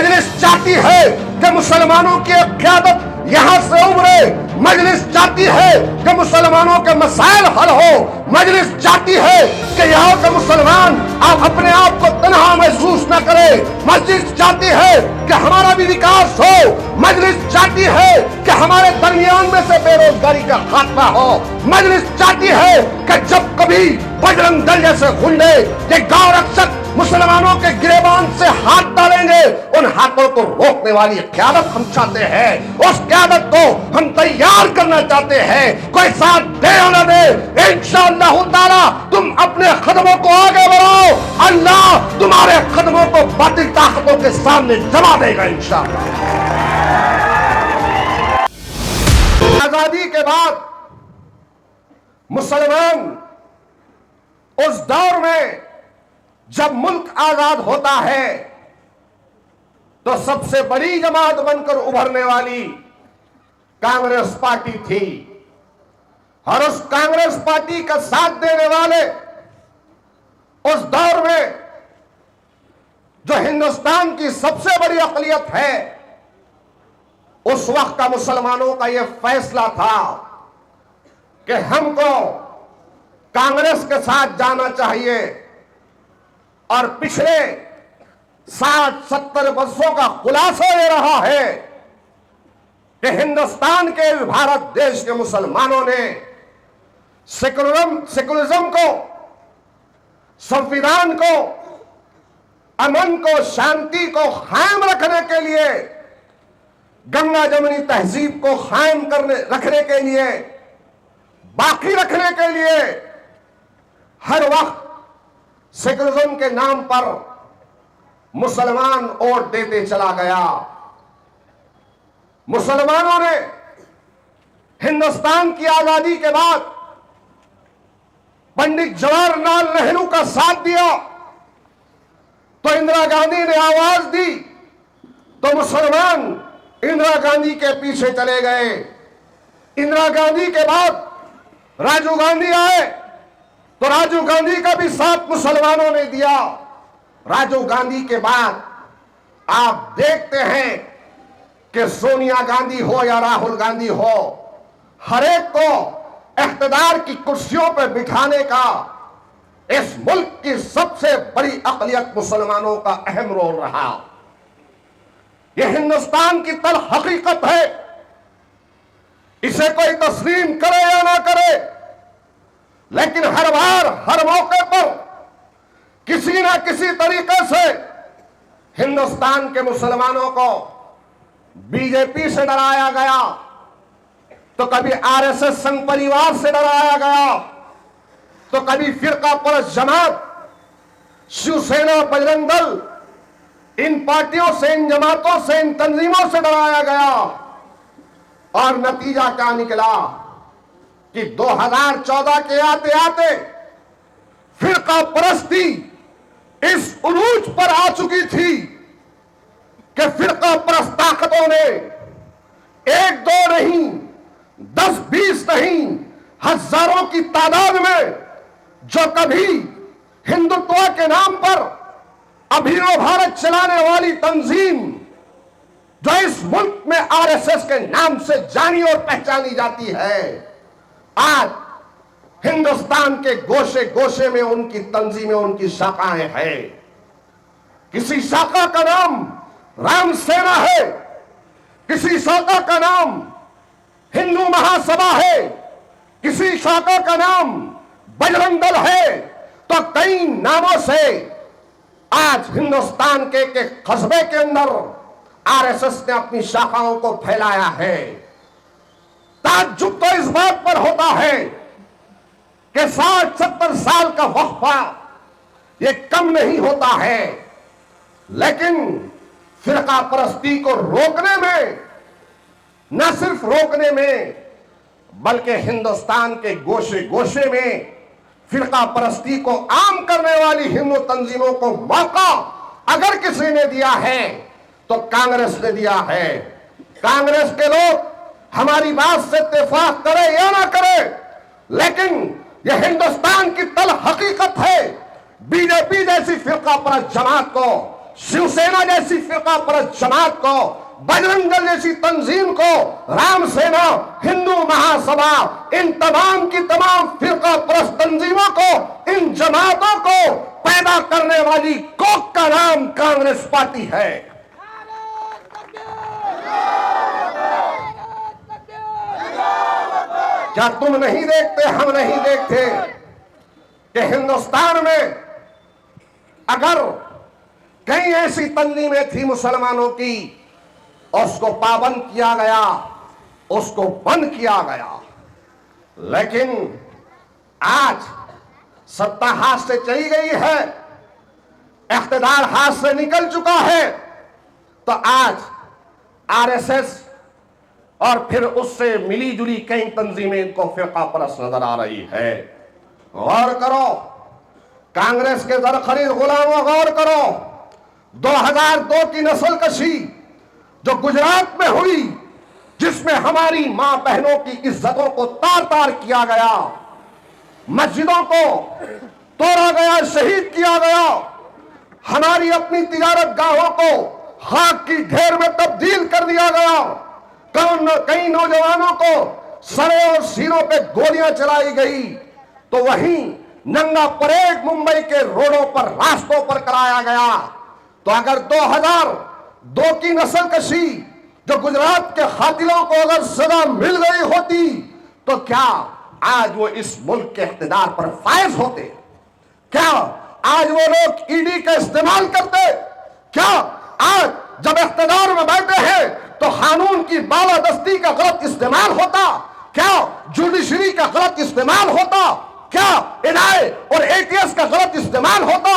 मजलिस चाहती है कि मुसलमानों की एक क़यादत यहां से उभरे। मजलिस चाहती है कि मुसलमानों के मसाइल हल हो। मजलिस चाहती है कि यहाँ के मुसलमान आप अपने आप को तन्हा महसूस न करे। मजलिस चाहती है कि हमारा भी विकास हो। मजलिस चाहती है कि हमारे दरमियान में से बेरोजगारी का खात्मा हो। मजलिस चाहती है कि जब कभी बजरंग दल जैसे गुंडे ये गांव रक्षक मुसलमानों के गिरेबान से हाथ डालेंगे, उन हाथों को रोकने वाली क़यादत हम चाहते हैं। उस क़यादत को हम तैयार करना चाहते हैं। कोई साथ दे या न दे, इंशाअल्लाह ताला तुम अपने कदमों को आगे बढ़ाओ, अल्लाह तुम्हारे कदमों को बातिल ताकतों के सामने जमा देगा इंशाअल्लाह। आजादी के बाद मुसलमान उस दौर में जब मुल्क आजाद होता है तो सबसे बड़ी जमात बनकर उभरने वाली कांग्रेस पार्टी थी, और उस कांग्रेस पार्टी का साथ देने वाले उस दौर में जो हिंदुस्तान की सबसे बड़ी अक़लियत है, उस वक्त का मुसलमानों का यह फैसला था कि हमको कांग्रेस के साथ जाना चाहिए। और पिछले 60-70 वर्षों का खुलासा ये रहा है कि हिंदुस्तान के भारत देश के मुसलमानों ने सेकुलरिज्म को, संविधान को, अमन को, शांति को कायम रखने के लिए, गंगा जमुनी तहजीब को कायम रखने के लिए, बाकी रखने के लिए हर वक्त सेकुलरिज्म के नाम पर मुसलमान वोट देते चला गया। मुसलमानों ने हिंदुस्तान की आजादी के बाद पंडित जवाहरलाल नेहरू का साथ दिया तो इंदिरा गांधी ने आवाज दी तो मुसलमान इंदिरा गांधी के पीछे चले गए। इंदिरा गांधी के बाद राजीव गांधी आए तो राजीव गांधी का भी साथ मुसलमानों ने दिया। राजीव गांधी के बाद आप देखते हैं कि सोनिया गांधी हो या राहुल गांधी हो, हर एक को इख्तिदार की कुर्सियों पर बिठाने का इस मुल्क की सबसे बड़ी अक़लियत मुसलमानों का अहम रोल रहा। यह हिंदुस्तान की तल हकीकत है, इसे कोई तस्लीम करे या ना करे, लेकिन हर बार हर मौके पर किसी ना किसी तरीके से हिंदुस्तान के मुसलमानों को बीजेपी से डराया गया, तो कभी आरएसएस संघ परिवार से डराया गया, तो कभी फिरका परस्त जमात, शिवसेना, बजरंग दल, इन पार्टियों से, इन जमातों से, इन तंजीमों से डराया गया। और नतीजा क्या निकला कि 2014 के आते आते फिरका परस्ती इस उरूज पर आ चुकी थी कि फिरका परस्त ताकतों ने 1-2 नहीं, 10-20 नहीं, हजारों की तादाद में जो कभी हिंदुत्व के नाम पर अभिनव भारत चलाने वाली तंजीम जो इस मुल्क में आरएसएस के नाम से जानी और पहचानी जाती है, आज हिंदुस्तान के गोशे गोशे में उनकी तंजीमें, उनकी शाखाएं हैं। किसी शाखा का नाम राम सेना है, किसी शाखा का नाम हिंदू महासभा है, किसी शाखा का नाम बजरंग दल है, तो कई नामों से आज हिंदुस्तान के कस्बे के अंदर आरएसएस ने अपनी शाखाओं को फैलाया है। ताज्जुब तो इस बात पर होता है कि 60-70 साल का वक्फा ये कम नहीं होता है, लेकिन फिरका परस्ती को रोकने में, न सिर्फ रोकने में बल्कि हिंदुस्तान के गोशे गोशे में फिरका परस्ती को आम करने वाली हिंदू तंजीमों को मौका अगर किसी ने दिया है तो कांग्रेस ने दिया है। कांग्रेस के लोग हमारी बात से इत्तेफाक करे या ना करे, लेकिन यह हिंदुस्तान की तल हकीकत है। बीजेपी जैसी फिरका परस्त जमात को शिवसेना जैसी फिरका परस्त जमात को, बजरंग दल जैसी तंजीम को, राम सेना, हिंदू महासभा, इन तमाम की तमाम फिरका परस्त तंजीमों को, इन जमातों को पैदा करने वाली कोक का नाम कांग्रेस पार्टी है। क्या तुम नहीं देखते, हम नहीं देखते कि हिंदुस्तान में अगर कई ऐसी तंजीमें थी मुसलमानों की, उसको पाबंद किया गया, उसको बंद किया गया, लेकिन आज सत्ता हाथ से चली गई है, इख्तिदार हाथ से निकल चुका है, तो आज आरएसएस और फिर उससे मिली जुली कई तंजीमें इनको फिरका परस्त नजर आ रही है। गौर करो, कांग्रेस के दर खरीद गुलामों, गौर करो, 2002 की नस्ल कशी जो गुजरात में हुई, जिसमें हमारी मां बहनों की इज्जतों को तार तार किया गया, मस्जिदों को तोड़ा गया, शहीद किया गया, हमारी अपनी तिजारत गाहों को खाक की ढेर में तब्दील कर दिया गया, कई नौजवानों को सरे और सीनों पे गोलियां चलाई गई, तो वहीं नंगा परेड मुंबई के रोडों पर, रास्तों पर कराया गया। तो अगर 2002 की नस्ल कशी जो गुजरात के कातिलों को अगर सजा मिल गई होती, तो क्या आज वो इस मुल्क के इख्तिदार पर फायज होते? क्या आज वो लोग ईडी का इस्तेमाल करते? क्या आज जब इख्तिदार में बैठे हैं तो कानून की बालादस्ती का गलत इस्तेमाल होता? क्या जुडिशरी का गलत इस्तेमाल होता? क्या एनआईए और एटीएस का गलत इस्तेमाल होता?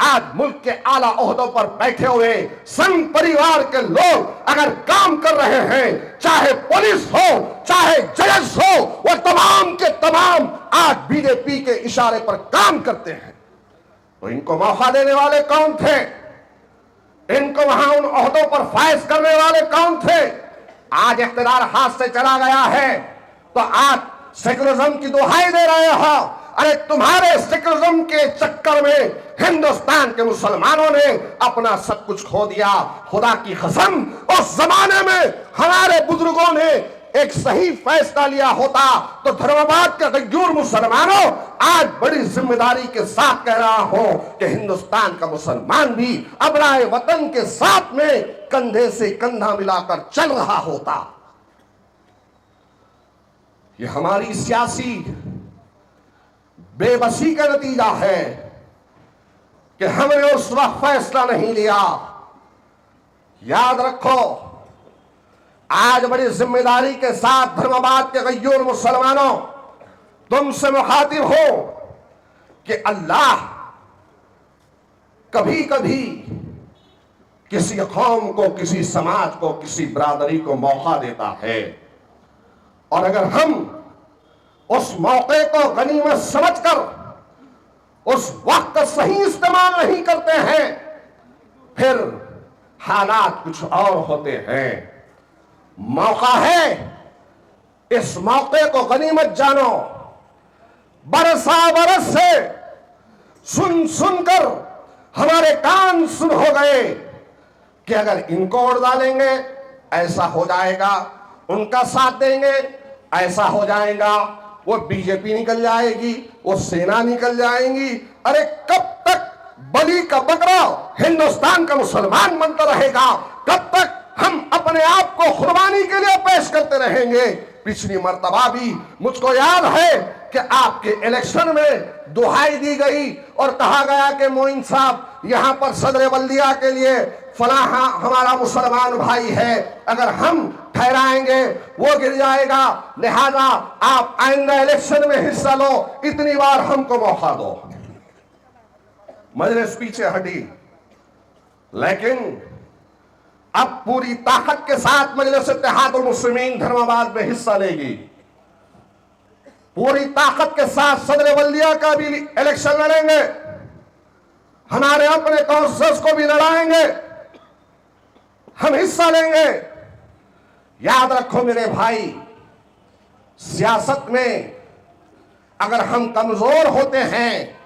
आज मुल्क के आला ओहदों पर बैठे हुए संघ परिवार के लोग अगर काम कर रहे हैं, चाहे पुलिस हो, चाहे जज हो, वो तमाम के तमाम आज बीजेपी के इशारे पर काम करते हैं, तो इनको मौका देने वाले कौन थे? इनको वहां उन ओहदों पर फायज करने वाले कौन थे? आज इख्तिदार हाथ से चला गया है, तो आज सेकुलरिज्म की दुहाई दे रहे हो। अरे तुम्हारे सेकुलरिज्म के चक्कर में हिंदुस्तान के मुसलमानों ने अपना सब कुछ खो दिया। खुदा की कसम, उस जमाने में हमारे बुजुर्गों ने एक सही फैसला लिया होता तो धर्मवाद के गयूर मुसलमानों, आज बड़ी जिम्मेदारी के साथ कह रहा हूं कि हिंदुस्तान का मुसलमान भी अपना वतन के साथ में कंधे से कंधा मिलाकर चल रहा होता। ये हमारी सियासी बेबसी का नतीजा है कि हमने उस वक्त फैसला नहीं लिया। याद रखो, आज बड़ी जिम्मेदारी के साथ धर्मवाद के गयूर मुसलमानों तुमसे मुखातिब हो कि अल्लाह कभी कभी किसी कौम को, किसी समाज को, किसी बरादरी को मौका देता है, और अगर हम उस मौके को गनीमत समझकर उस वक्त का सही इस्तेमाल नहीं करते हैं, फिर हालात कुछ और होते हैं। मौका है, इस मौके को गनीमत जानो। बरसा बरस से सुन सुनकर हमारे कान सुन हो गए कि अगर इनको उड़ डालेंगे ऐसा हो जाएगा, उनका साथ देंगे ऐसा हो जाएगा, वो बीजेपी निकल जाएगी, वो सेना निकल जाएंगी। अरे कब तक बलि का बकरा हिंदुस्तान का मुसलमान बनता रहेगा? कब तक हम अपने आप को कुर्बानी के लिए पेश करते रहेंगे? पिछली मर्तबा भी मुझको याद है कि आपके इलेक्शन में दुहाई दी गई और कहा गया कि मोइन साहब यहां पर सदर बल्दिया के लिए फलाहा हमारा मुसलमान भाई है, अगर हम ठहराएंगे वो गिर जाएगा, लिहाजा आप आइंदा इलेक्शन में हिस्सा लो, इतनी बार हमको मौका दो। मजलिस पीछे हटी, लेकिन अब पूरी ताकत के साथ मजलिस इत्तेहादुल मुस्लिमीन धर्मवाद में हिस्सा लेगी। पूरी ताकत के साथ सदर बल्दिया का भी इलेक्शन लड़ेंगे, हमारे अपने काउंसिलर्स को भी लड़ाएंगे, हम हिस्सा लेंगे। याद रखो मेरे भाई, सियासत में अगर हम कमजोर होते हैं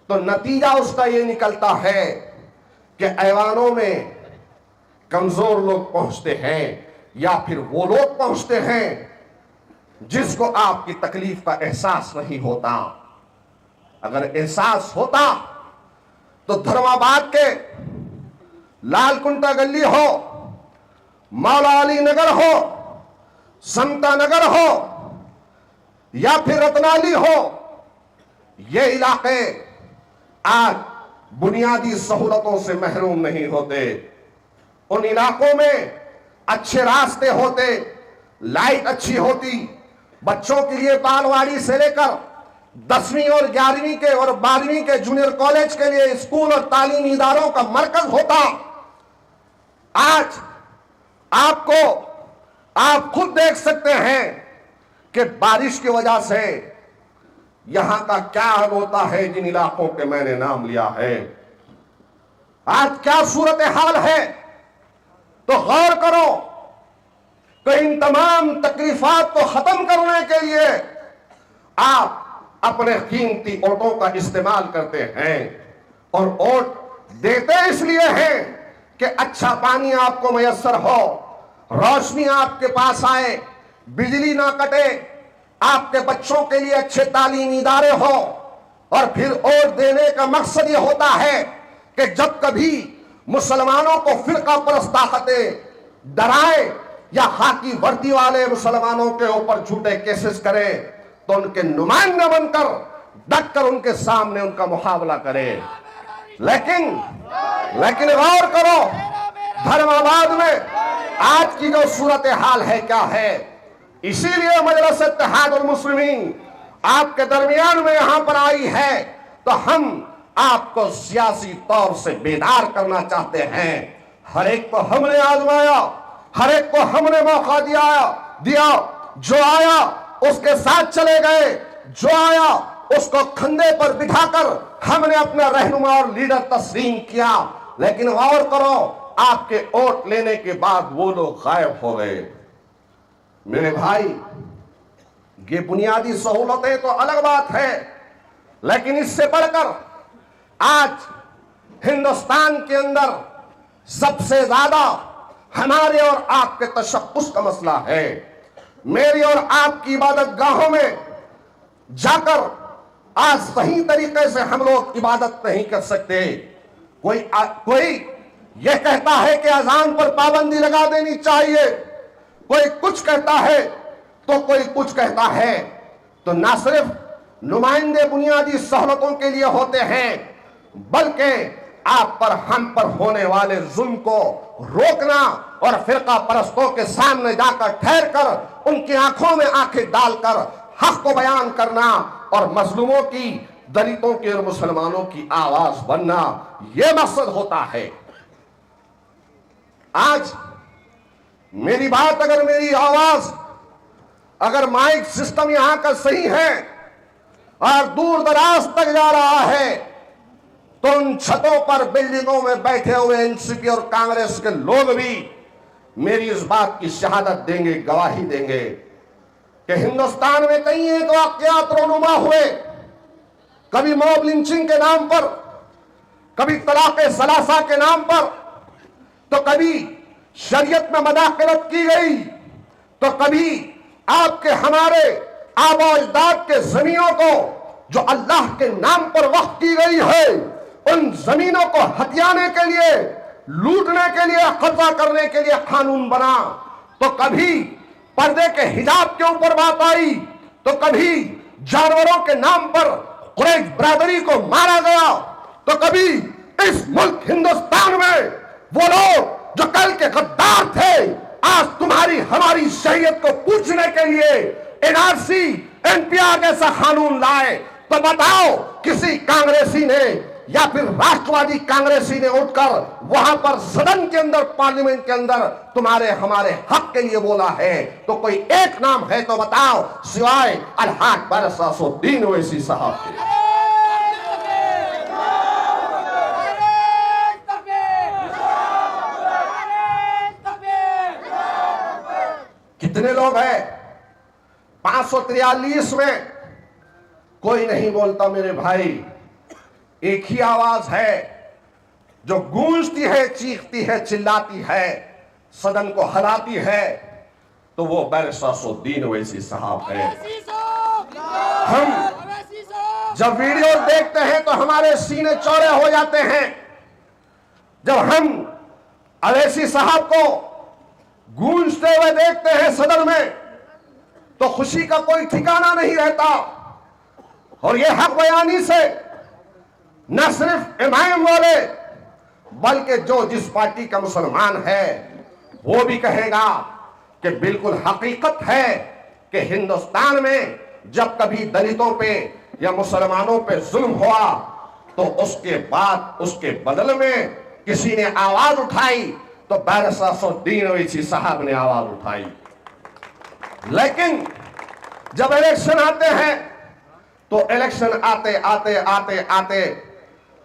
तो नतीजा उसका यह निकलता है कि ऐवानों में कमजोर लोग पहुंचते हैं या फिर वो लोग पहुंचते हैं जिसको आपकी तकलीफ का एहसास नहीं होता। अगर एहसास होता तो धर्माबाद के लालकुंटा गली हो, मौला अली नगर हो, समता नगर हो या फिर रतनाली हो, ये इलाके आज बुनियादी सहूलतों से महरूम नहीं होते। उन इलाकों में अच्छे रास्ते होते, लाइट अच्छी होती, बच्चों के लिए बालवाड़ी से लेकर 10वीं और 11वीं के और 12वीं के जूनियर कॉलेज के लिए स्कूल और तालीमी इदारों का मरकज होता। आज आप खुद देख सकते हैं कि बारिश की वजह से यहां का क्या हाल होता है। जिन इलाकों के मैंने नाम लिया है, आज क्या सूरत हाल है, तो गौर करो कि इन तमाम तकलीफात को खत्म करने के लिए आप अपने कीमती वोटों का इस्तेमाल करते हैं। और वोट देते इसलिए हैं कि अच्छा पानी आपको मयसर हो, रोशनी आपके पास आए, बिजली ना कटे, आपके बच्चों के लिए अच्छे तालीमी इदारे हो। और फिर वोट देने का मकसद यह होता है कि जब कभी मुसलमानों को फिरका परस्त ताकतें डराए या खाकी वर्दी वाले मुसलमानों के ऊपर झूठे केसेस करें तो उनके नुमाइंदे बनकर डट कर उनके सामने उनका मुकाबला करें। लेकिन गौर करो, धर्माबाद में आज की जो सूरत हाल है क्या है। इसीलिए मजलिस इत्तेहादुल मुस्लिमीन आपके दरमियान में यहां पर आई है, तो हम आपको सियासी तौर से बेदार करना चाहते हैं। हर एक को हमने आजमाया, हर एक को हमने मौका दिया। जो आया उसके साथ चले गए, जो आया उसको कंधे पर बिठाकर हमने अपना रहनुमा और लीडर तस्लीम किया। लेकिन गौर करो, आपके वोट लेने के बाद वो लोग गायब हो गए। मेरे भाई, ये बुनियादी सहूलतें तो अलग बात है, लेकिन इससे बढ़कर आज हिंदुस्तान के अंदर सबसे ज्यादा हमारे और आपके तशक्कुस का मसला है। मेरी और आपकी इबादत गाहों में जाकर आज सही तरीके से हम लोग इबादत नहीं कर सकते। कोई यह कहता है कि अजान पर पाबंदी लगा देनी चाहिए, कोई कुछ कहता है तो कोई कुछ कहता है। तो ना सिर्फ नुमाइंदे बुनियादी सहूलतों के लिए होते हैं, बल्कि आप पर हम पर होने वाले जुल्म को रोकना और फिरका परस्तों के सामने जाकर ठहर कर उनकी आंखों में आंखें डालकर हक को बयान करना और मजलूमों की, दलितों की और मुसलमानों की आवाज बनना, यह मकसद होता है। आज मेरी बात, अगर मेरी आवाज, अगर माइक सिस्टम यहां का सही है और दूर दराज तक जा रहा है, तो उन छतों पर बिल्डिंगों में बैठे हुए एनसीपी और कांग्रेस के लोग भी मेरी इस बात की शहादत देंगे, गवाही देंगे कि हिंदुस्तान में कई एक वाकयात रोनुमा हुए। कभी मॉब लिंचिंग के नाम पर, कभी तलाक़े सलासा के नाम पर, तो कभी शरीयत में मदाखलत की गई, तो कभी आपके हमारे आबा अजदाद के जमीनों को जो अल्लाह के नाम पर वक्फ की गई है, उन जमीनों को हथियाने के लिए, लूटने के लिए, कब्जा करने के लिए कानून बना। तो कभी पर्दे के हिजाब के ऊपर बात आई, तो कभी जानवरों के नाम पर कुरैश बरादरी को मारा गया, तो कभी इस मुल्क हिंदुस्तान में वो लोग जो कल के गद्दार थे, आज तुम्हारी हमारी शरीयत को पूछने के लिए एनआरसी, एनपीआर जैसा कानून लाए। तो बताओ, किसी कांग्रेसी ने या फिर राष्ट्रवादी कांग्रेसी ने उठकर वहां पर सदन के अंदर, पार्लियामेंट के अंदर तुम्हारे हमारे हक के लिए बोला है? तो कोई एक नाम है तो बताओ, सिवाय अलहाज बरसासुद्दीन ओवैसी साहब के। कितने लोग हैं? 543 में कोई नहीं बोलता मेरे भाई। एक ही आवाज है, जो गूंजती है, चीखती है, चिल्लाती है, सदन को हिलाती है, तो वो बैरिस्टर असदुद्दीन ओवैसी साहब है। हम जब वीडियो देखते हैं तो हमारे सीने चौड़े हो जाते हैं। जब हम ओवैसी साहब को गूंजते हुए देखते हैं सदन में, तो खुशी का कोई ठिकाना नहीं रहता। और ये हक बयानी से न सिर्फ इमाम वाले, बल्कि जो जिस पार्टी का मुसलमान है वो भी कहेगा कि बिल्कुल हकीकत है कि हिंदुस्तान में जब कभी दलितों पे या मुसलमानों पे जुल्म हुआ तो उसके बाद उसके बदले में किसी ने आवाज उठाई, तो बैरिस्टर असदुद्दीन ओवैसी साहब ने आवाज उठाई। लेकिन जब इलेक्शन आते हैं तो इलेक्शन आते आते आते आते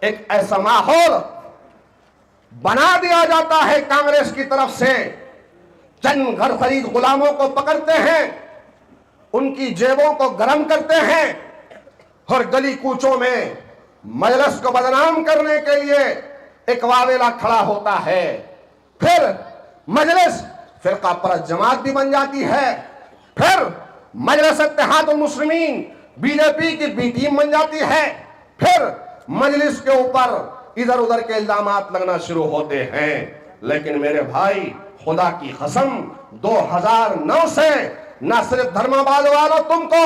एक ऐसा माहौल बना दिया जाता है कांग्रेस की तरफ से। चंद घर खरीद गुलामों को पकड़ते हैं, उनकी जेबों को गर्म करते हैं और गली कूचों में मजलिस को बदनाम करने के लिए एक वावेला खड़ा होता है। फिर मजलिस फिरका परस्त जमात भी बन जाती है। फिर मजलिस इत्तेहादुल मुस्लिमीन बीजेपी की बी टीम बन जाती है। फिर मजलिस के ऊपर इधर उधर के इल्जामात लगना शुरू होते हैं। लेकिन मेरे भाई, खुदा की कसम, 2009 से न सिर्फ धर्माबाद वालों तुमको,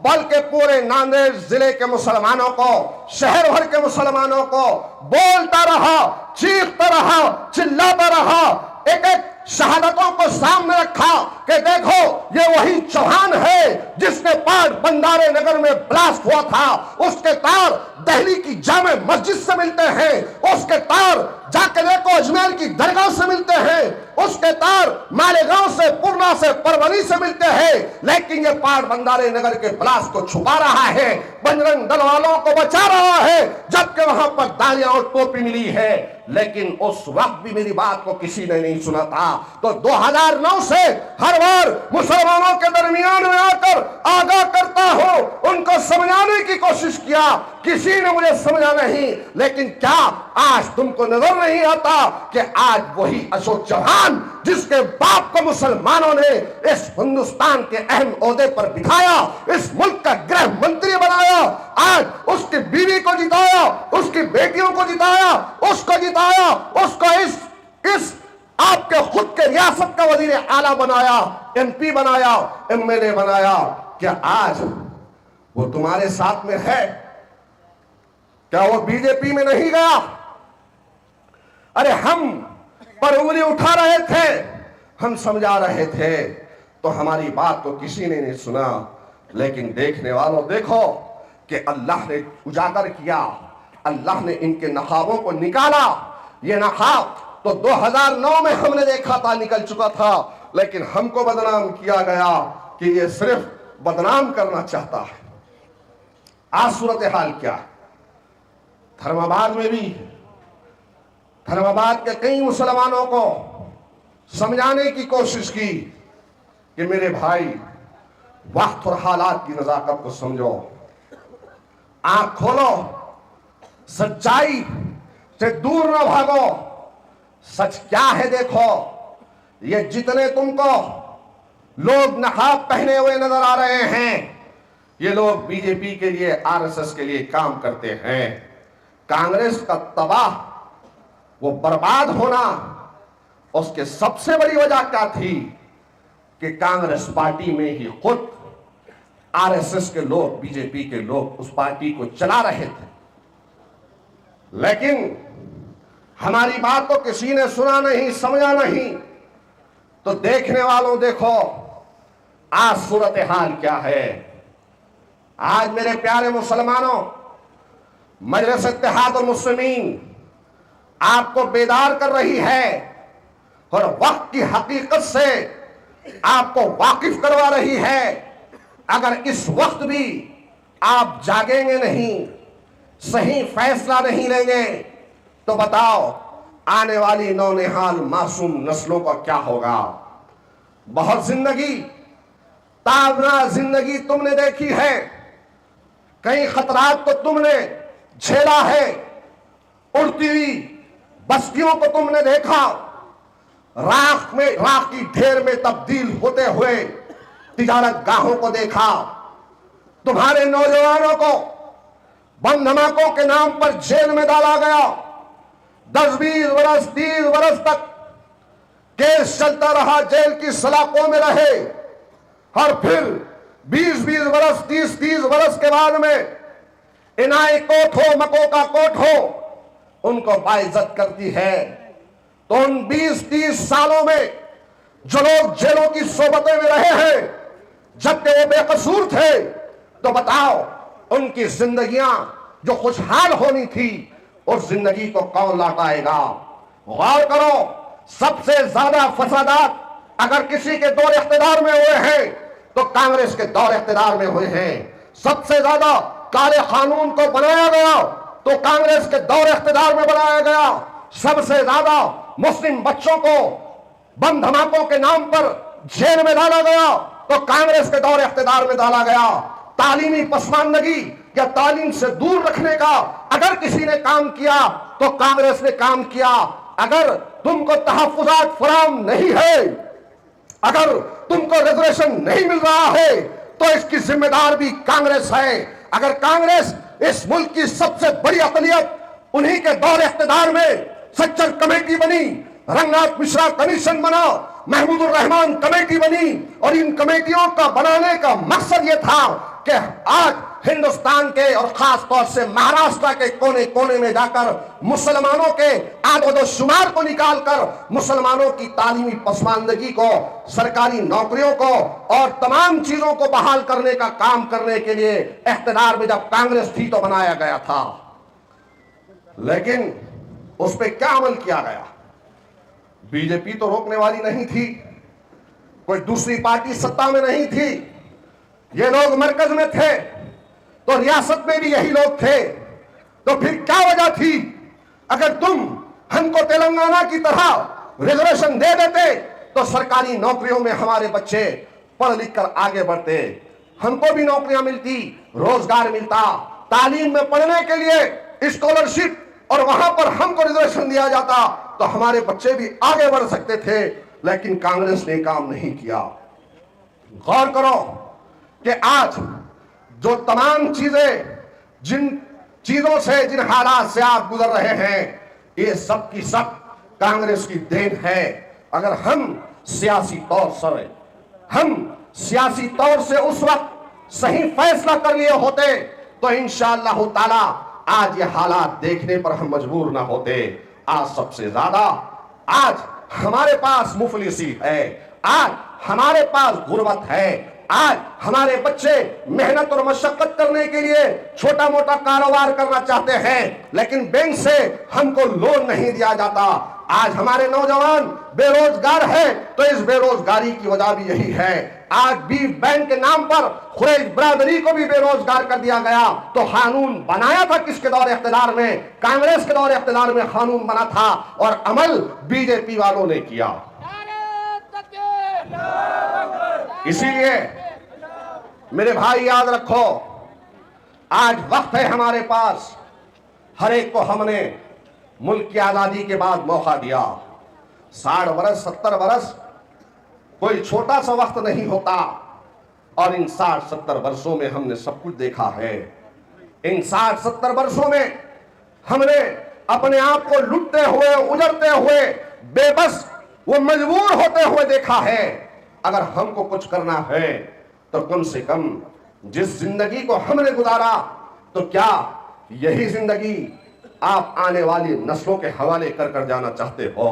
बल्कि पूरे नांदेड़ जिले के मुसलमानों को, शहर भर के मुसलमानों को बोलता रहा, चीखता रहा, चिल्लाता रहा, एक एक शहादतों को सामने रखा कि देखो ये वही चौहान है जिसने पाठ बंडारे नगर में ब्लास्ट हुआ था। उसके तार दिल्ली की जामे मस्जिद से मिलते हैं, उसके तार जाके देखो अजमेर की दरगाह से मिलते हैं, उसके तार मालेगांव से, पूर्णा से, परवनी से मिलते हैं। लेकिन ये पाठ बंडारे नगर के ब्लास्ट को छुपा रहा है, बजरंग दल वालों को बचा रहा है, जबकि वहां पर दालियां और टोपी मिली है। लेकिन उस वक्त भी मेरी बात को किसी ने नहीं सुना था। तो 2009 से हर बार मुसलमानों के दरमियान में आकर आगाह करता हूं, उनको समझाने की कोशिश किया, किसी ने मुझे समझा नहीं। लेकिन क्या आज तुमको नजर नहीं आता कि आज वही अशोक चौहान जिसके बाप को मुसलमानों ने इस हिंदुस्तान के अहम ओहदे पर बिठाया, इस मुल्क का गृह मंत्री बनाया, आज उसकी बीवी को जिताया, उसकी बेटियों को जिताया, उसको जिताया, उसको इस आपके खुद के रियासत का वजीर आला बनाया, एमपी बनाया, एमएलए बनाया। क्या आज वो तुम्हारे साथ में है? क्या वो बीजेपी में नहीं गया? अरे हम पर उंगली उठा रहे थे, हम समझा रहे थे, तो हमारी बात को किसी ने नहीं सुना। लेकिन देखने वालों देखो कि अल्लाह ने उजागर किया, अल्लाह ने इनके नकाबों को निकाला। ये नकाब तो 2009 में हमने देखा था, निकल चुका था, लेकिन हमको बदनाम किया गया कि ये सिर्फ बदनाम करना चाहता है। आज सूरत हाल क्या है? धर्माबाद में भी, धर्माबाद के कई मुसलमानों को समझाने की कोशिश की कि मेरे भाई, वक्त और हालात की नजाकत को समझो, आंख खोलो, सच्चाई से दूर न भागो, सच क्या है देखो। ये जितने तुमको लोग नकाब पहने हुए नजर आ रहे हैं, ये लोग बीजेपी के लिए, आरएसएस के लिए काम करते हैं। कांग्रेस का तबाह, वो बर्बाद होना, उसके सबसे बड़ी वजह क्या थी कि कांग्रेस पार्टी में ही खुद आरएसएस के लोग, बीजेपी के लोग उस पार्टी को चला रहे थे। लेकिन हमारी बात को किसी ने सुना नहीं, समझा नहीं। तो देखने वालों देखो आज सूरत हाल क्या है। आज मेरे प्यारे मुसलमानों, मजलिस इत्तेहादुल मुस्लिमीन आपको बेदार कर रही है और वक्त की हकीकत से आपको वाकिफ करवा रही है। अगर इस वक्त भी आप जागेंगे नहीं, सही फैसला नहीं लेंगे, तो बताओ आने वाली नौनिहाल मासूम नस्लों का क्या होगा। बहुत जिंदगी, ताबना जिंदगी तुमने देखी है, कई खतरात तो तुमने झेला है, उड़ती हुई बस्तियों को तुमने देखा राख की ढेर में तब्दील होते हुए, तिजारत गाहों को देखा, तुम्हारे नौजवानों को बम धमाकों के नाम पर जेल में डाला गया। 10-20 वर्ष 30 वर्ष तक केस चलता रहा, जेल की सलाखों में रहे, और फिर 20-20 वर्ष 30-30 वर्ष के बाद में इनाई कोर्ट हो, मकोका कोर्ट हो, उनको बाइज्जत करती है। तो उन 20-30 सालों में जो लोग जेलों की सोबतें में रहे हैं, जबकि वो बेकसूर थे, तो बताओ उनकी जिंदगियां जो खुशहाल होनी थी, उस जिंदगी को कौन लौटाएगा? गौर करो, सबसे ज्यादा फसादात अगर किसी के दौर इख्तिदार में हुए हैं तो कांग्रेस के दौर इख्तिदार में हुए हैं। सबसे ज्यादा काले कानून को बनाया गया तो कांग्रेस के दौर इख्तिदार में बनाया गया। सबसे ज्यादा मुस्लिम बच्चों को बम धमाकों के नाम पर जेल में डाला गया तो कांग्रेस के दौर इख्तिदार में डाला गया। तालीमी पसमानदगी या तालीम से दूर रखने का अगर किसी ने काम किया तो कांग्रेस ने काम किया। अगर तुमको तहफ्फुज़ात फराहम नहीं है, अगर तुमको रिजर्वेशन नहीं मिल रहा है, तो इसकी जिम्मेदार भी कांग्रेस है। अगर कांग्रेस इस मुल्क की सबसे बड़ी अक़लियत उन्हीं के दौर इख्तिदार में सच्चर कमेटी बनी, रंगनाथ मिश्रा कमीशन बना, महमूदुर रहमान कमेटी बनी, और इन कमेटियों का बनाने का मकसद यह था कि आज हिंदुस्तान के और खास तौर से महाराष्ट्र के कोने कोने में जाकर मुसलमानों के आदद शुमार को निकालकर मुसलमानों की तालीमी पसमानदगी को, सरकारी नौकरियों को और तमाम चीजों को बहाल करने का काम करने के लिए इख्तिदार में जब कांग्रेस थी तो बनाया गया था। लेकिन उस पर क्या अमल किया गया? बीजेपी तो रोकने वाली नहीं थी, कोई दूसरी पार्टी सत्ता में नहीं थी, ये लोग मरकज में थे, तो रियासत में भी यही लोग थे। तो फिर क्या वजह थी? अगर तुम हमको तेलंगाना की तरह रिजर्वेशन दे देते तो सरकारी नौकरियों में हमारे बच्चे पढ़ लिख कर आगे बढ़ते, हमको भी नौकरियां मिलती, रोजगार मिलता, तालीम में पढ़ने के लिए स्कॉलरशिप और वहां पर हमको रिजर्वेशन दिया जाता तो हमारे बच्चे भी आगे बढ़ सकते थे। लेकिन कांग्रेस ने काम नहीं किया। गौर करो कि आज जो तमाम चीजें, जिन चीजों से, जिन हालात से आप गुजर रहे हैं, ये सब की सब कांग्रेस की देन है। अगर हम सियासी तौर से उस वक्त सही फैसला कर लिए होते तो इंशाअल्लाह ताला आज ये हालात देखने पर हम मजबूर ना होते। आज सबसे ज्यादा आज हमारे पास मुफलिसी है, आज हमारे पास गुर्बत है, आज हमारे बच्चे मेहनत और मशक्कत करने के लिए छोटा मोटा कारोबार करना चाहते हैं, लेकिन बैंक से हमको लोन नहीं दिया जाता। आज हमारे नौजवान बेरोजगार है तो इस बेरोजगारी की वजह भी यही है। आज भी बैंक के नाम पर खुरैश बरादरी को भी बेरोजगार कर दिया गया। तो कानून बनाया था किसके दौर इख्तिदार में? कांग्रेस के दौर इख्तिदार में कानून बना था और अमल बीजेपी वालों ने किया। इसीलिए मेरे भाई याद रखो, आज वक्त है हमारे पास। हर एक को हमने मुल्क की आजादी के बाद मौका दिया। 60 वर्ष 70 वर्ष कोई छोटा सा वक्त नहीं होता, और इन 60-70 वर्षों में हमने सब कुछ देखा है। इन 60-70 वर्षों में हमने अपने आप को लुटते हुए, उजड़ते हुए, बेबस वो मजबूर होते हुए देखा है। अगर हमको कुछ करना है तो कम से कम जिस जिंदगी को हमने गुजारा, तो क्या यही जिंदगी आप आने वाली नस्लों के हवाले कर जाना चाहते हो?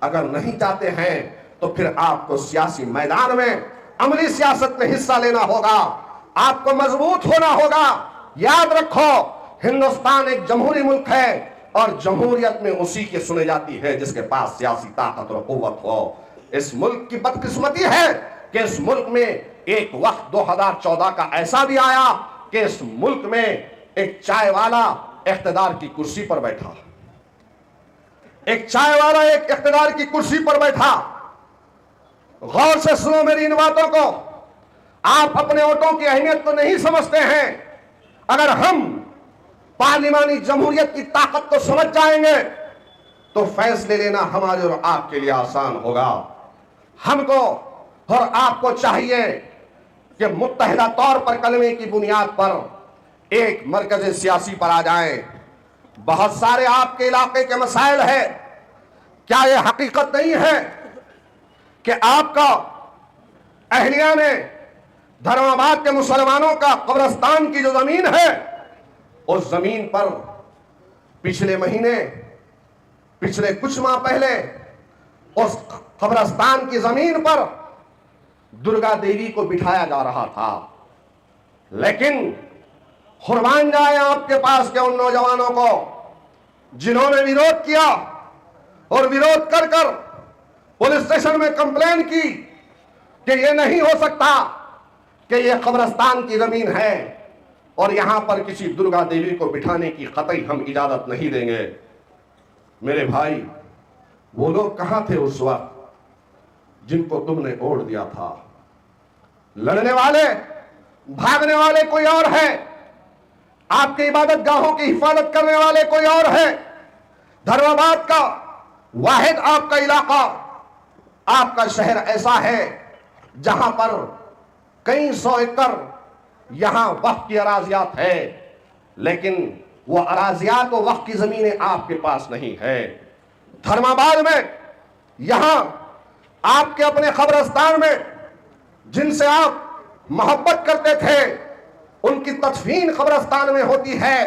अगर नहीं चाहते हैं तो फिर आपको सियासी मैदान में, अमली सियासत में हिस्सा लेना होगा, आपको मजबूत होना होगा। याद रखो, हिंदुस्तान एक जमहूरी मुल्क है और जमहूरियत में उसी की सुनी जाती है जिसके पास सियासी ताकत और कुव्वत हो। इस मुल्क की बदकिस्मती है कि इस मुल्क में एक वक्त 2014 का ऐसा भी आया कि इस मुल्क में एक चाय वाला इख्तिदार की कुर्सी पर बैठा, एक चाय वाला एक इख्तिदार की कुर्सी पर बैठा। गौर से सुनो मेरी इन बातों को। आप अपने वोटों की अहमियत तो नहीं समझते हैं। अगर हम पार्लिमानी जमहूरियत की ताकत को समझ जाएंगे तो फैसले लेना हमारे और आपके लिए आसान होगा। हमको और आपको चाहिए कि मुत्तहिदा तौर पर कलमे की बुनियाद पर एक मरकज़ सियासी पर आ जाएं। बहुत सारे आपके इलाके के मसाइल है, क्या यह हकीकत नहीं है कि आपका अहलिया ने धर्माबाद के मुसलमानों का कब्रिस्तान की जो जमीन है, उस जमीन पर पिछले कुछ माह पहले उस कब्रिस्तान की जमीन पर दुर्गा देवी को बिठाया जा रहा था। लेकिन कुर्बान जाए आपके पास के उन नौजवानों को जिन्होंने विरोध किया और विरोध कर कर पुलिस स्टेशन में कंप्लेन की कि यह नहीं हो सकता कि यह कब्रिस्तान की जमीन है और यहां पर किसी दुर्गा देवी को बिठाने की कतई हम इजाजत नहीं देंगे। मेरे भाई, वो लोग कहां थे उस वक्त जिनको तुमने ओढ़ दिया था? लड़ने वाले, भागने वाले कोई और है, आपके इबादत गाहों की हिफाजत करने वाले कोई और है। धर्माबाद का वाहिद आपका इलाका, आपका शहर ऐसा है जहां पर कई सौ एकड़ यहां वक्फ की अराजियात है, लेकिन वो अराजियात और वक्फ की जमीनें आपके पास नहीं है। धर्माबाद में यहां आपके अपने कब्रिस्तान में जिनसे आप मोहब्बत करते थे, उनकी तदफीन कब्रिस्तान में होती है।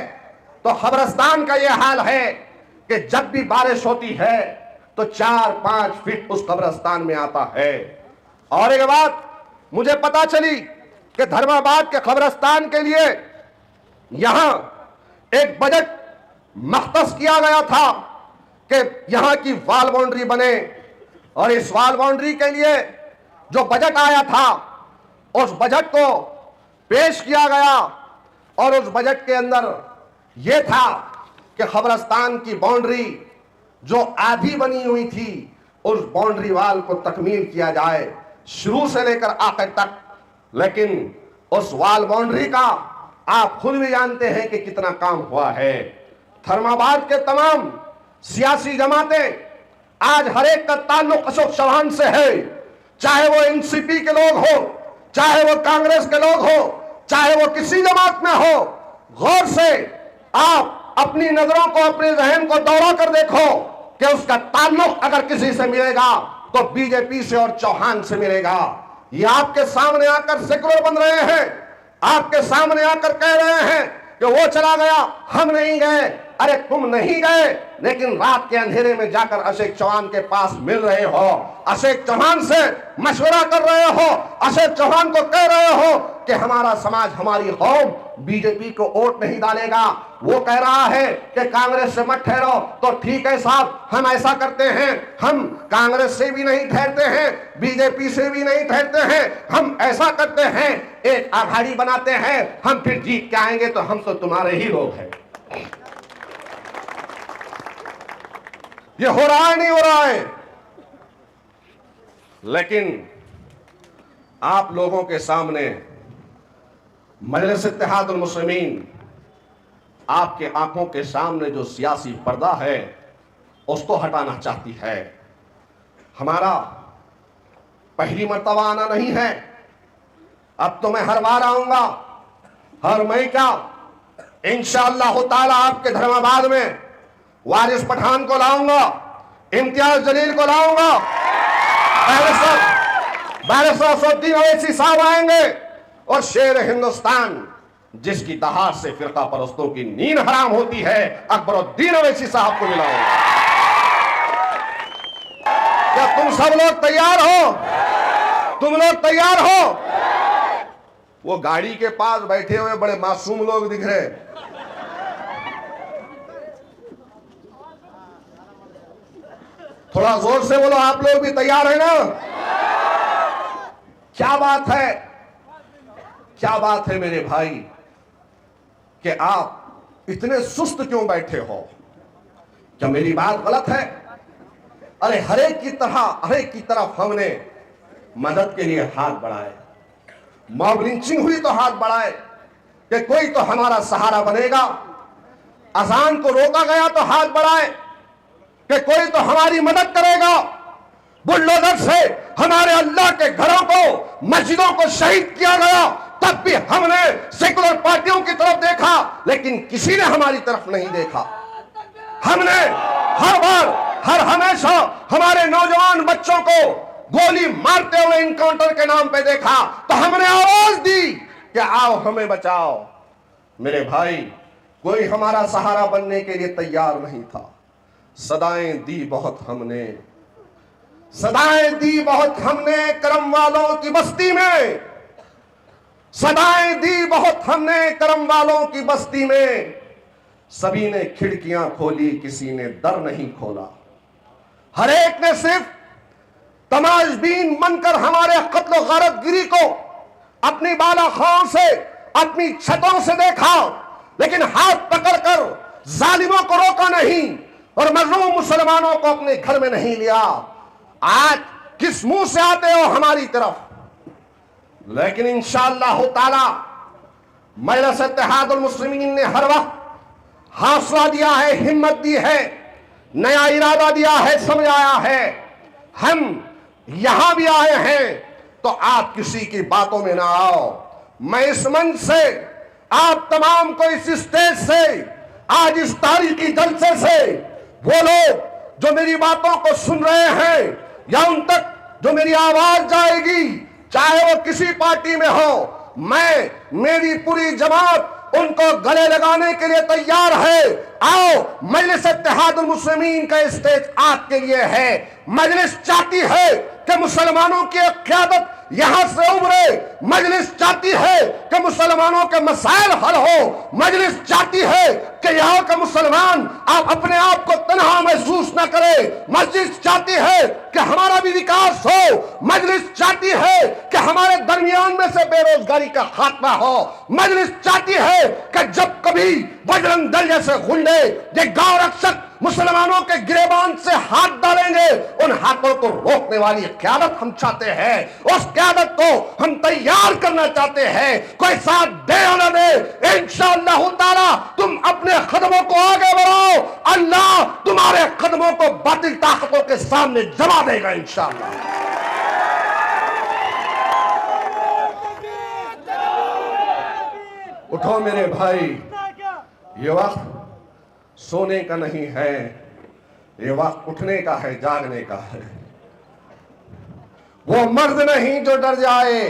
तो कब्रिस्तान का यह हाल है कि जब भी बारिश होती है तो 4-5 फीट उस कब्रिस्तान में आता है। और एक बात मुझे पता चली कि धर्माबाद के कब्रिस्तान के लिए यहां एक बजट मख्तस किया गया था कि यहां की वॉल बाउंड्री बने, और इस वॉल बाउंड्री के लिए जो बजट आया था उस बजट को पेश किया गया, और उस बजट के अंदर यह था कि कब्रिस्तान की बाउंड्री जो आधी बनी हुई थी उस बाउंड्री वाल को तकमील किया जाए शुरू से लेकर आखिर तक। लेकिन उस वॉल बाउंड्री का आप खुद भी जानते हैं कि कितना काम हुआ है। धर्माबाद के तमाम सियासी जमातें आज हर एक का ताल्लुक अशोक चौहान से है, चाहे वो एनसीपी के लोग हो, चाहे वो कांग्रेस के लोग हो, चाहे वो किसी जमात में हो। गौर से आप अपनी नजरों को, अपने जहन को दौड़ा कर देखो कि उसका ताल्लुक अगर किसी से मिलेगा तो बीजेपी से और चौहान से मिलेगा। ये आपके सामने आकर सेकुलर बन रहे हैं, आपके सामने आकर कह रहे हैं कि वो चला गया, हम नहीं गए। अरे तुम नहीं गए, लेकिन रात के अंधेरे में जाकर अशोक चौहान के पास मिल रहे हो, अशोक चौहान से मशवरा कर रहे हो, अशोक चौहान को कह रहे हो कि हमारा समाज, हमारी कौम बीजेपी को वोट नहीं डालेगा। वो कह रहा है कि कांग्रेस से मत ठहरो, तो ठीक है साहब, हम ऐसा करते हैं, हम कांग्रेस से भी नहीं ठहरते हैं, बीजेपी से भी नहीं ठहरते हैं, हम ऐसा करते हैं, एक आघाड़ी बनाते हैं, हम फिर जीत के आएंगे तो हम तो तुम्हारे ही लोग हैं। ये हो रहा है नहीं हो रहा है? लेकिन आप लोगों के सामने मजलिस इत्तेहादुल मुस्लिमीन आपके आंखों के सामने जो सियासी पर्दा है उसको हटाना चाहती है। हमारा पहली मर्तबा आना नहीं है, अब तो मैं हर बार आऊंगा, हर मई का इंशाअल्लाह ताला आपके धर्माबाद में वारिस पठान को लाऊंगा, इम्तियाज जलील को लाऊंगा, बैरिस्टर असदुद्दीन ओवैसी साहब आएंगे, और शेर हिंदुस्तान जिसकी दहाड़ से फिरका परस्तों की नींद हराम होती है, अकबरुद्दीन ओवैसी साहब को मिलाऊंगा। क्या तुम सब लोग तैयार हो? तुम लोग तैयार हो? वो गाड़ी के पास बैठे हुए बड़े मासूम लोग दिख रहे, थोड़ा जोर से बोलो, आप लोग भी तैयार है ना? क्या बात है, क्या बात है मेरे भाई कि आप इतने सुस्त क्यों बैठे हो? क्या मेरी बात गलत है? अरे हर एक की तरफ हमने मदद के लिए हाथ बढ़ाए, मॉब लिंचिंग हुई तो हाथ बढ़ाए कि कोई तो हमारा सहारा बनेगा, अजान को रोका गया तो हाथ बढ़ाए, कि कोई तो हमारी मदद करेगा। बुलडोजर से हमारे अल्लाह के घरों को, मस्जिदों को शहीद किया गया, तब भी हमने सेकुलर पार्टियों की तरफ देखा, लेकिन किसी ने हमारी तरफ नहीं देखा। हमने हर बार, हर हमेशा हमारे नौजवान बच्चों को गोली मारते हुए इनकाउंटर के नाम पे देखा, तो हमने आवाज दी कि आओ हमें बचाओ। मेरे भाई, कोई हमारा सहारा बनने के लिए तैयार नहीं था। सदाएं दी बहुत हमने, सदाएं दी बहुत हमने करम वालों की बस्ती में, सदाएं दी बहुत हमने करम वालों की बस्ती में। सभी ने खिड़कियां खोली, किसी ने दर नहीं खोला। हर एक ने सिर्फ तमाशबीन बनकर हमारे कत्ल गारतगिरी को अपनी बालाखाओं से, अपनी छतों से देखा, लेकिन हाथ पकड़कर जालिमों को रोका नहीं और मजलूम मुसलमानों को अपने घर में नहीं लिया। आज किस मुंह से आते हो हमारी तरफ? लेकिन इंशाअल्लाह ताला मजलिस इत्तेहादुल मुस्लिमीन ने हर वक्त हौसला दिया है, हिम्मत दी है, नया इरादा दिया है, समझाया है। हम यहां भी आए हैं तो आप किसी की बातों में ना आओ। मैं इस मंच से आप तमाम को, इस स्टेज से, आज इस तारीखी जलसे से, वो लोग जो मेरी बातों को सुन रहे हैं या उन तक जो मेरी आवाज जाएगी, चाहे वो किसी पार्टी में हो, मैं, मेरी पूरी जमात उनको गले लगाने के लिए तैयार है। आओ, मजलिस इत्तेहादुल मुस्लिमीन का स्टेज आपके लिए है। मजलिस चाहती है कि मुसलमानों की एक क़यादत यहां से उभरे। मजलिस चाहती है कि मुसलमानों के मसाइल हल हो। मजलिस चाहती है कि यहाँ का मुसलमान आप अपने आप को तन्हा महसूस न करे। मजलिस चाहती है कि हमारा भी विकास हो। मजलिस चाहती है कि हमारे दरमियान में से बेरोजगारी का खात्मा हो। मजलिस चाहती है कि जब कभी बजरंग दल जैसे गुंडे, ये गांव रक्षक मुसलमानों के गिरेबान से हाथ डालेंगे, उन हाथों को रोकने वाली क़यादत हम चाहते हैं। उस क़यादत को हम तैयार करना चाहते हैं। कोई साथ दे या न दे, इंशाअल्लाह ताला तुम अपने कदमों को आगे बढ़ाओ, अल्लाह तुम्हारे कदमों को बातिल ताकतों के सामने जमा देगा इंशाअल्लाह। उठो मेरे भाई, ये वक्त सोने का नहीं है, ये वक्त उठने का है, जागने का है। वो मर्द नहीं जो डर जाए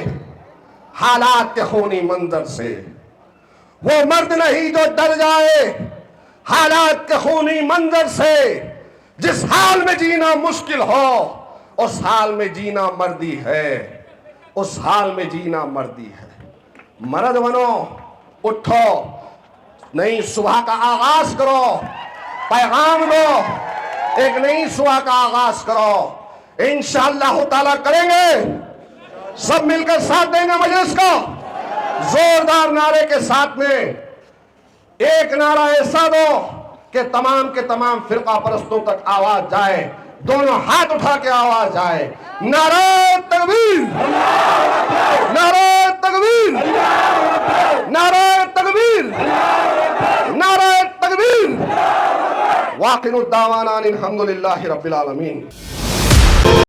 हालात के खूनी मंजर से, वो मर्द नहीं जो डर जाए हालात के खूनी मंजर से। जिस हाल में जीना मुश्किल हो, उस हाल में जीना मर्दी है, उस हाल में जीना मर्दी है। मर्द बनो, उठो, नई सुबह का आगाज करो, पैगाम दो, एक नई सुबह का आगाज करो। इंशाअल्लाह ताला करेंगे, सब मिलकर साथ देंगे मजलिस को। जोरदार नारे के साथ में एक नारा ऐसा दो कि तमाम के तमाम फिरका परस्तों तक आवाज जाए, दोनों हाथ उठा के आवाज जाए। नारे तकबीर, नारे तकबीर, नारे तकबीर, नारे तकबीर। वाक़िअत दावाना अनिल हम्दुलिल्लाहि रब्बिल आलमीन।